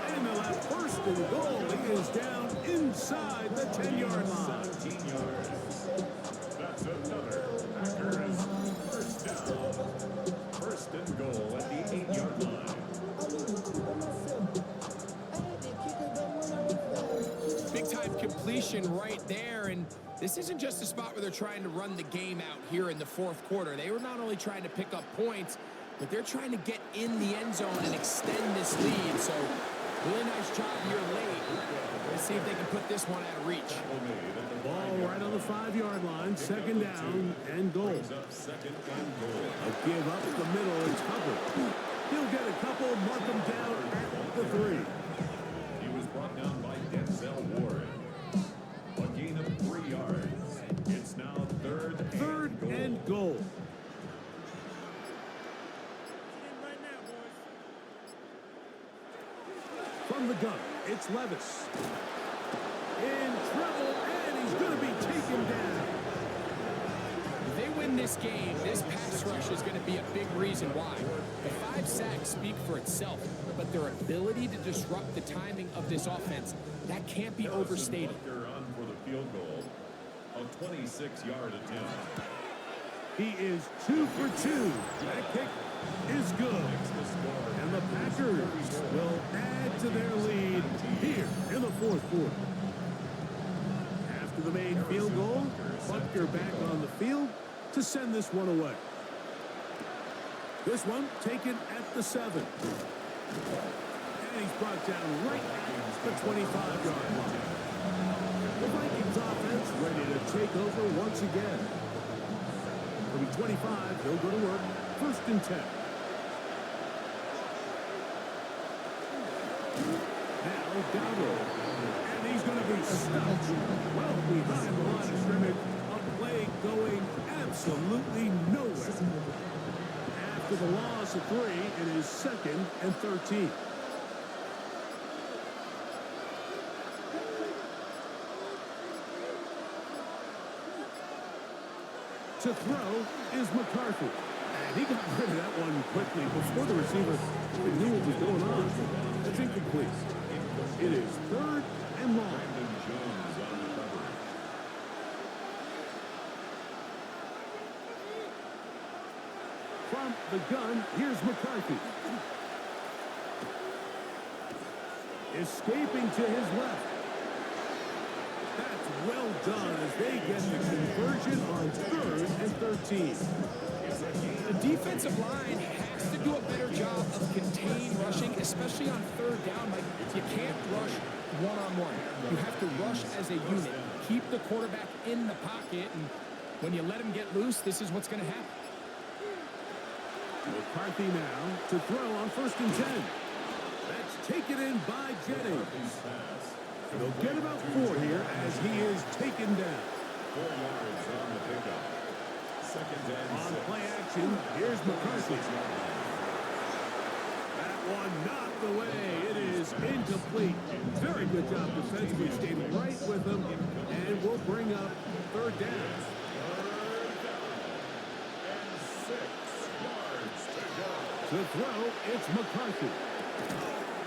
And the left 1st and goal is down inside the 10-yard line. 17 yards. That's another Packers 1st down. 1st and goal at the 8-yard line. Big-time completion right there, and this isn't just a spot where they're trying to run the game out here in the 4th quarter. They were not only trying to pick up points, but they're trying to get in the end zone and extend this lead. So, really nice job here late. Let's see if they can put this one out of reach. Ball right on the 5-yard line, 2nd down and goal. Brings up 2nd and goal. A give up the middle, it's Hubbard. He'll get a couple, mark him down at the 3. He was brought down by Denzel Ward. A gain of 3 yards. It's now 3rd And goal. From the gun, it's Levis. In trouble, and he's going to be taken down. If they win this game, this pass rush is going to be a big reason why. The 5 sacks speak for itself, but their ability to disrupt the timing of this offense, that can't be overstated. On for the field goal. A 26-yard attempt. He is 2 for 2. That kick is good. And the Packers will add to their lead here in the 4th quarter. After the made field goal, Butker back on the field to send this one away. This one taken at the 7. And he's brought down right at the 25-yard line. The Vikings offense ready to take over once again. From 25, they'll go to work. 1st and 10. Now Dowdle. And he's going to be stuck well behind the line of scrimmage. A play going absolutely nowhere. After the loss of 3, it is 2nd and 13. To throw is McCarthy. And he got rid of that one quickly before the receiver knew what was going on. It's incomplete. It is 3rd and long. From the gun, here's McCarthy. Escaping to his left. That's well done as they get the conversion on 3rd and 13. The defensive line has to do a better job of contained rushing, especially on 3rd down. Like, you can't rush one-on-one. You have to rush as a unit. Keep the quarterback in the pocket, and when you let him get loose, this is what's going to happen. McCarthy now to throw on 1st and 10. That's taken in by Jennings. They'll get about 4 here as he is taken down. 4 yards on the pickup. 2nd and On 6. play action, here's McCarthy. That one knocked away. It is incomplete. Very good job defensively. Stayed right with him, and will bring up 3rd down. 6 yards to go. To throw, it's McCarthy.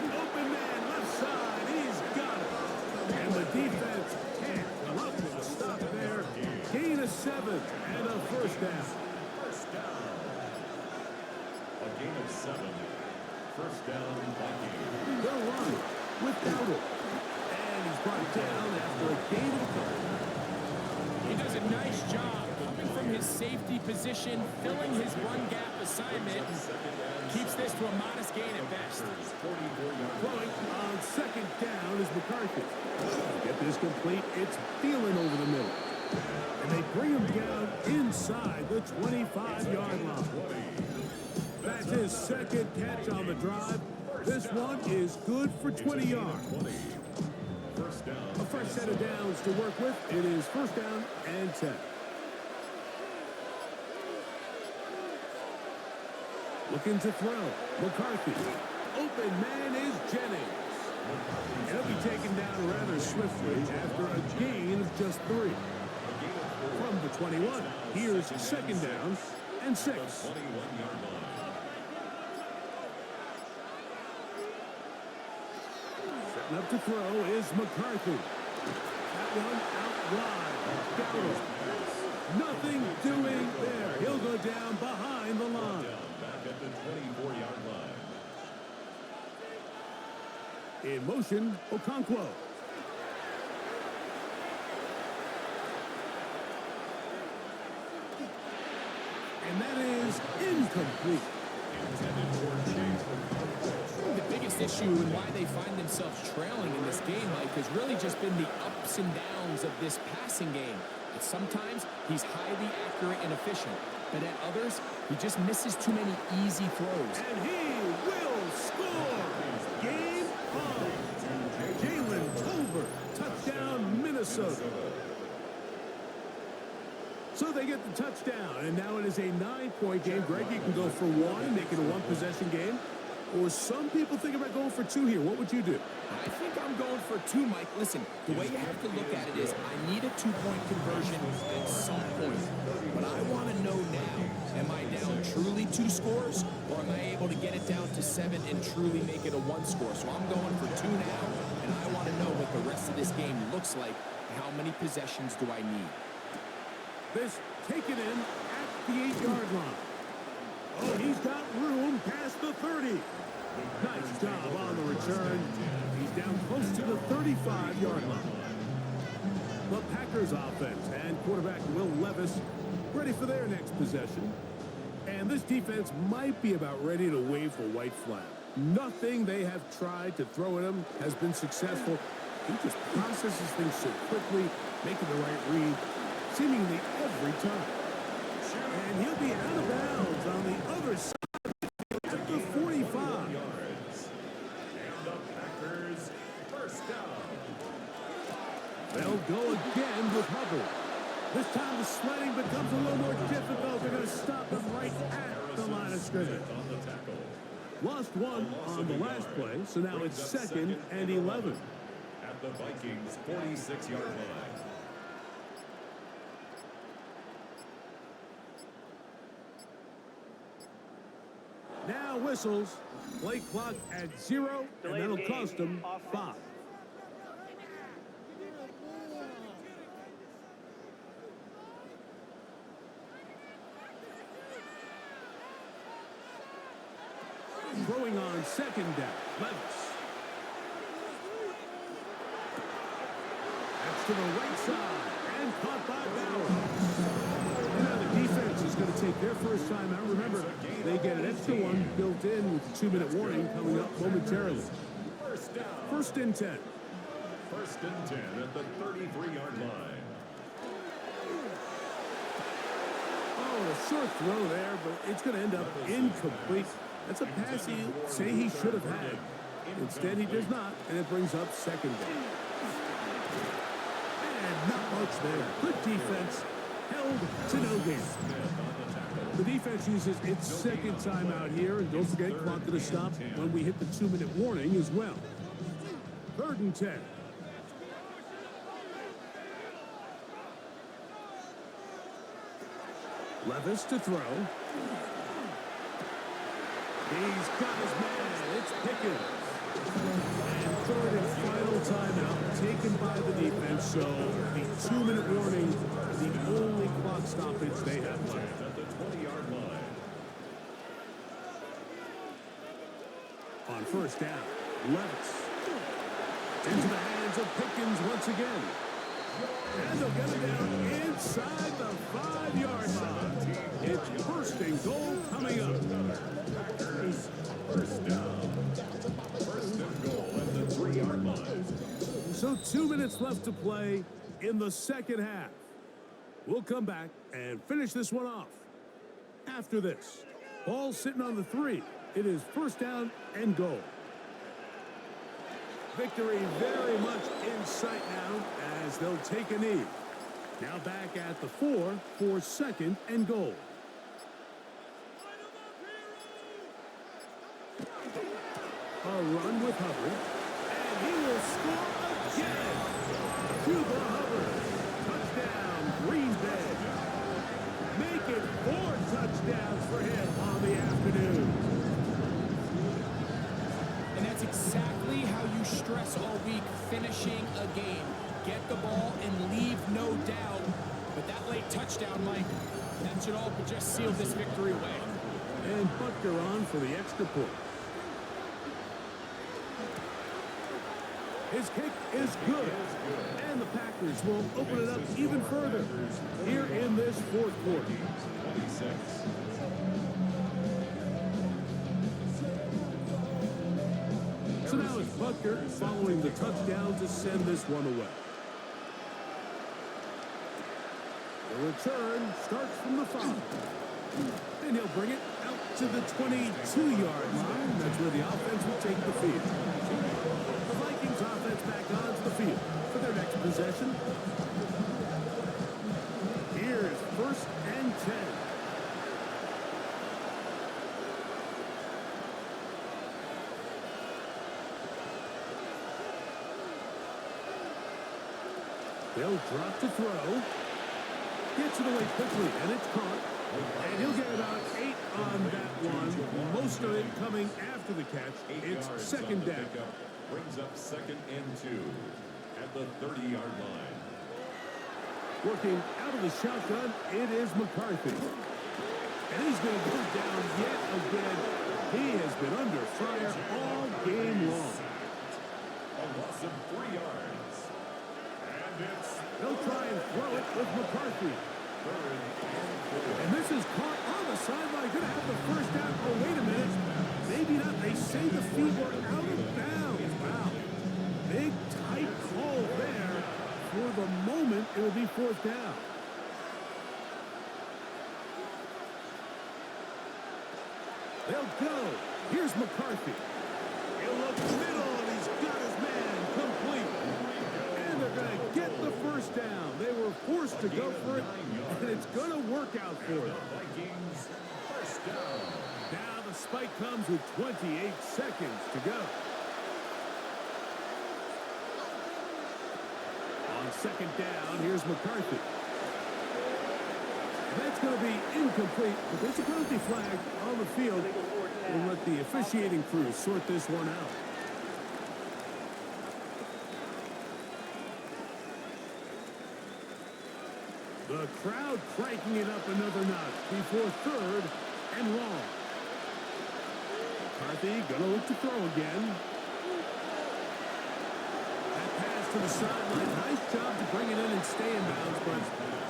Open man, left side. He's got it. And the defense can't come up with a stop there. Gain of 7 and a 1st down. 1st down. A gain of 7. First down, Vikings. They'll run without it. And he's brought down after a gain of a couple. He does a nice job coming from his safety position, filling his run gap assignment. Keeps this to a modest gain at best. Throwing on second down is McCarthy. Get this complete. It's Thielen over the middle. And they bring him down inside the 25-yard line. That's his second catch on the drive. This one is good for 20 yards. A fresh set of downs to work with. It is first down and 10. Looking to throw. McCarthy. Open man is Jennings. And he'll be taken down rather swiftly after a gain of just 3. From the 21, here's second down and 6. Setting up to throw is McCarthy. That one out wide. Nothing doing there. He'll go down behind the line. Back at the 24-yard line. In motion, Okonkwo. And that is incomplete. The biggest issue and why they find themselves trailing in this game, Mike, has really just been the ups and downs of this passing game. And sometimes he's highly accurate and efficient, but at others, he just misses too many easy throws. And he will score. Game on. Jalen Tolbert, touchdown, Minnesota. So they get the touchdown, and now it is a 9-point game. Greg, you can go for one and make it a one-possession game. Or some people think about going for 2 here. What would you do? I think I'm going for 2, Mike. Listen, the way you have to look at it is I need a 2-point conversion at some point. But I want to know now, am I down truly 2 scores, or am I able to get it down to 7 and truly make it a 1 score? So I'm going for 2 now, and I want to know what the rest of this game looks like. How many possessions do I need? This taken in at the 8-yard line. Oh, he's got room past the 30. Nice job on the return. He's down close to the 35-yard line. The Packers offense and quarterback Will Levis ready for their next possession. And this defense might be about ready to wave the white flag. Nothing they have tried to throw at him has been successful. He just processes things so quickly, making the right read, seemingly every time. And he'll be out of bounds on the other side at the 45. And the Packers first down. They'll go again with Hubbard. This time the sledding becomes a little more difficult. They're going to stop him right at the line of scrimmage. On the tackle. Lost one on the last play, so now it's second and 11. At the Vikings 46-yard line. Now whistles. Play clock at 0, and that'll cost them 5. Throwing on second down. Levis. That's to the right side, and caught by Bauer. Now the defense is going to take their first time out. Remember, they get an extra one built in with the 2-minute warning coming up momentarily. First down. First and 10. First and 10 at the 33-yard line. Oh, a short throw there, but it's going to end up incomplete. That's a pass you say he should have had. Instead, he does not, and it brings up second down. And not much there. Good defense. Held to no gain. The defense uses its second timeout here, and don't forget, clock going to stop when we hit the 2-minute warning as well. Third and 10. Levis to throw. He's got his man. It's Pickens. And third and final timeout taken by the defense. So the 2-minute warning, the only clock stoppage they have left. At the 20-yard line. On first down, Levis. Into the hands of Pickens once again. And they'll get it down inside the 5-yard line. It's first and goal coming up. Packers, first down. First and goal at the 3-yard line. So 2 minutes left to play in the second half. We'll come back and finish this one off. After this, ball sitting on the 3. It is first down and goal. Victory very much in sight now as they'll take a knee. Now back at the 4 for second and goal. A run with Hubbard, and he will score again. Cuba Hubbard, touchdown, Green Bay. Make it 4 touchdowns for him on the afternoon. And that's exactly how you stress all week, finishing a game. Get the ball and leave no doubt. But that late touchdown, Mike, that should all but just seal this victory away. And Butker on for the extra point. His kick is good. And the Packers will open it up even further here in this fourth quarter. 26. So now it's Butker following the touchdown to send this one away. The return starts from the 5. And he'll bring it out to the 22-yard line. That's where the offense will take the field. The Vikings offense back onto the field for their next possession. Here's first and 10. They'll drop to throw. Gets it away quickly, and it's caught. And he'll get about 8 on that one. Most of it coming after the catch. It's second down. Brings up second and 2 at the 30-yard line. Working out of the shotgun, it is McCarthy. And he's going to go down yet again. He has been under fire all game long. A loss of 3 yards. And it's They'll try and throw it with McCarthy. third and 4. And this is caught on the sideline. Going to have the first down. Oh, wait a minute. Maybe not. They say the feet were out of bounds. Wow. Big, tight call there. For the moment, it will be fourth down. They'll go. Here's McCarthy. He'll look middle, and he's got his man complete. And they're going to get the first down. They were forced to go for it, and it's going to work out for them. Vikings, first down. Now the spike comes with 28 seconds to go. On second down, here's McCarthy. That's going to be incomplete, but there's a penalty flag on the field. We'll let the officiating crew sort this one out. The crowd cranking it up another notch before third and long. McCarthy going to look to throw again. That pass to the sideline. Nice job to bring it in and stay in bounds, but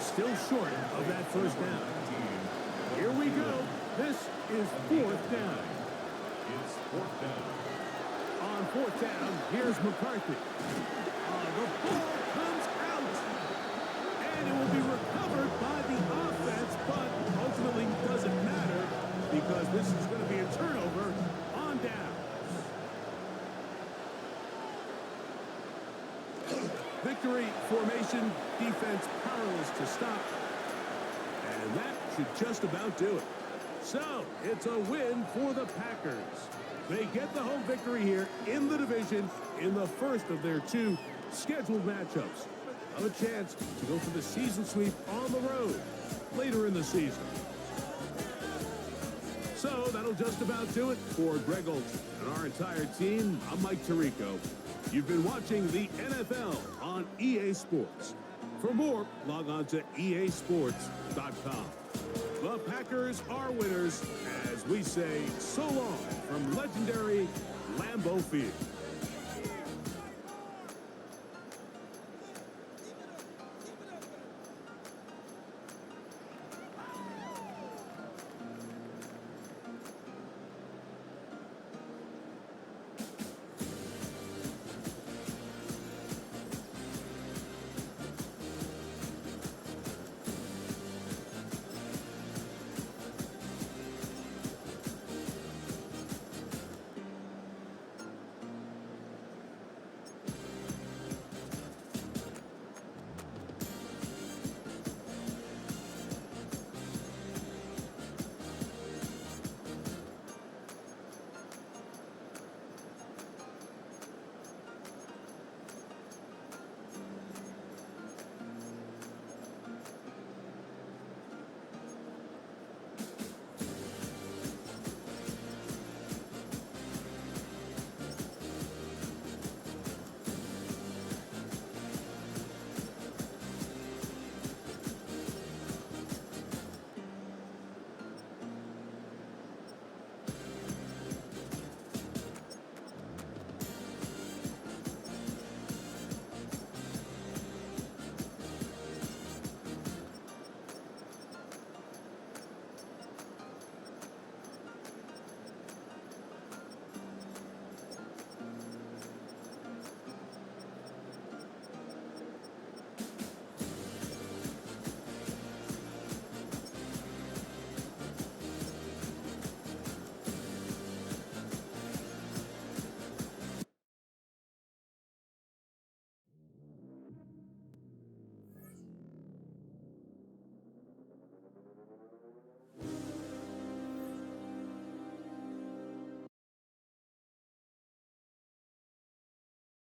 still short of that first down. Here we go. This is fourth down. It's fourth down. On fourth down, here's McCarthy. The ball comes out. And it will be recovered by the offense, but ultimately doesn't matter because this is going to be a turnover on down. Victory formation, defense powerless to stop. And that should just about do it. So, it's a win for the Packers. They get the home victory here in the division in the first of their 2 scheduled matchups. Have a chance to go for the season sweep on the road later in the season. So, that'll just about do it for Greg Olson and our entire team. I'm Mike Tirico. You've been watching the NFL on EA Sports. For more, log on to easports.com. The Packers are winners as we say so long from legendary Lambeau Field.